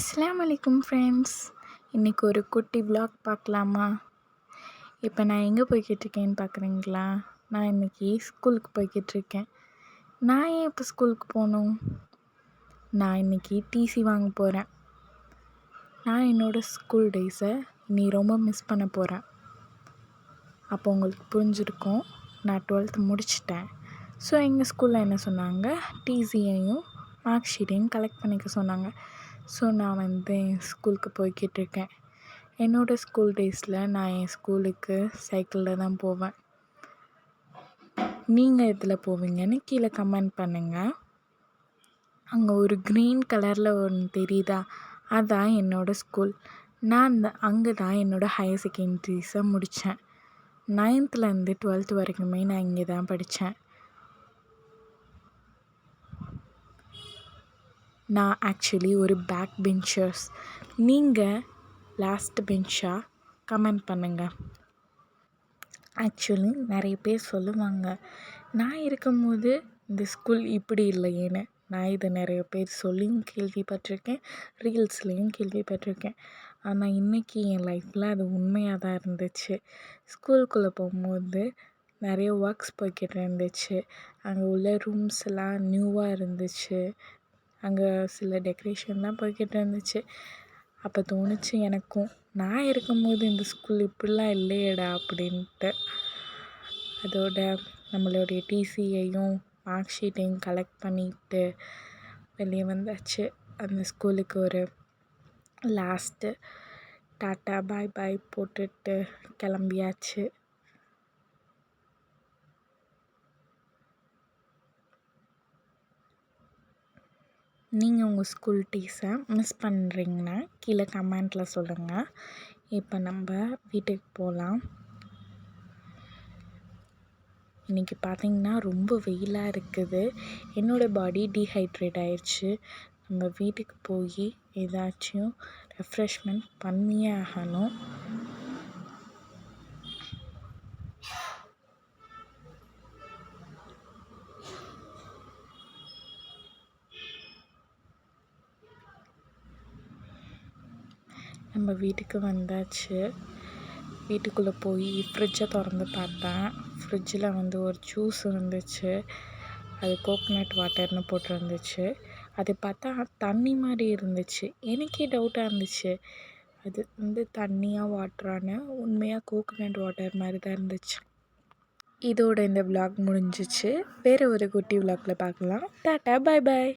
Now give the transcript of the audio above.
அஸ்ஸலாமு அலைக்கும் ஃப்ரெண்ட்ஸ். இன்றைக்கி ஒரு குட்டி விலாக் பார்க்கலாமா? இப்போ நான் எங்கே போய்கிட்ருக்கேன்னு பார்க்குறீங்களா? நான் இன்றைக்கி ஸ்கூலுக்கு போய்கிட்ருக்கேன். நான் ஏன் இப்போ ஸ்கூலுக்கு போகணும்? நான் இன்றைக்கி டிசி வாங்க போகிறேன். நான் என்னோடய ஸ்கூல் டேஸை இனி ரொம்ப மிஸ் பண்ண போகிறேன். அப்போ உங்களுக்கு புரிஞ்சிருக்கும், நான் 12th முடிச்சிட்டேன். ஸோ எங்கள் ஸ்கூலில் என்ன சொன்னாங்க, டிசியையும் மார்க் ஷீட்டையும் கலெக்ட் பண்ணிக்க சொன்னாங்க. ஸோ நான் என் ஸ்கூலுக்கு போய்கிட்ருக்கேன். என்னோடய ஸ்கூல் டேஸில் நான் என் ஸ்கூலுக்கு சைக்கிளில் தான் போவேன். நீங்கள் எதில் போவீங்கன்னு கீழே கமெண்ட் பண்ணுங்கள். அங்கே ஒரு க்ரீன் கலரில் ஒன்று தெரியுதா? அதுதான் என்னோடய ஸ்கூல். நான் அங்கே தான் என்னோடய ஹையர் செகண்ட்ரிஸை முடித்தேன். 9th 12th வரைக்குமே நான் இங்கே தான் படித்தேன். நான் ஆக்சுவலி ஒரு பேக் பெஞ்சர்ஸ். நீங்கள் லாஸ்ட் பெஞ்சா? கமெண்ட் பண்ணுங்கள். ஆக்சுவலி நிறைய பேர் சொல்லுவாங்க, நான் இருக்கும்போது இந்த ஸ்கூல் இப்படி இல்லையேன்னு. நான் இதை நிறைய பேர் சொல்லியும் கேள்விப்பட்டிருக்கேன், ரீல்ஸ்லேயும் கேள்விப்பட்டிருக்கேன். ஆனால் இன்றைக்கி என் லைஃப்பில் அது உண்மையாக தான் இருந்துச்சு. ஸ்கூலுக்குள்ளே போகும்போது நிறைய ஒர்க்ஸ் போய்கிட்டு இருந்துச்சு. அங்கே உள்ள ரூம்ஸ் எல்லாம் நியூவாக இருந்துச்சு. அங்கே சில டெக்கரேஷன்லாம் போய்கிட்டு இருந்துச்சு. அப்போ தோணுச்சு எனக்கும், நான் இருக்கும்போது இந்த ஸ்கூல் இப்படிலாம் இல்லையேடா அப்படின்ட்டு. அதோட நம்மளுடைய டிசியையும் மார்க் ஷீட்டையும் கலெக்ட் பண்ணிவிட்டு வெளியே வந்தாச்சு. அந்த ஸ்கூலுக்கு ஒரு லாஸ்ட்டு டாட்டா பாய் பாய் போட்டுட்டு கிளம்பியாச்சு. நீங்கள் உங்கள் ஸ்கூல் டேஸை மிஸ் பண்ணுறீங்கன்னா கீழே கமெண்ட்டில் சொல்லுங்கள். இப்போ நம்ம வீட்டுக்கு போகலாம். இன்றைக்கி பார்த்திங்கன்னா ரொம்ப வெயிலாக இருக்குது. என்னோடய பாடி டீஹைட்ரேட் ஆயிடுச்சு. நம்ம வீட்டுக்கு போய் ஏதாச்சும் ரெஃப்ரெஷ்மெண்ட் பண்ணியே ஆகணும். நம்ம வீட்டுக்கு வந்தாச்சு. வீட்டுக்குள்ளே போய் ஃப்ரிட்ஜை திறந்து பார்த்தேன். ஃப்ரிட்ஜில் ஒரு ஜூஸ் இருந்துச்சு. அது கோகோனட் வாட்டர்னு போட்டிருந்துச்சு. அது பார்த்தா தண்ணி மாதிரி இருந்துச்சு. எனக்கே டவுட்டாக இருந்துச்சு, அது தண்ணியாக வாட்டரான்னு. உண்மையாக கோகோனட் வாட்டர் மாதிரி தான் இருந்துச்சு. இதோட இந்த விலாக் முடிஞ்சிச்சு. வேறு ஒரு குட்டி விலாகில் பார்க்கலாம். டாட்டா பாய் பாய்.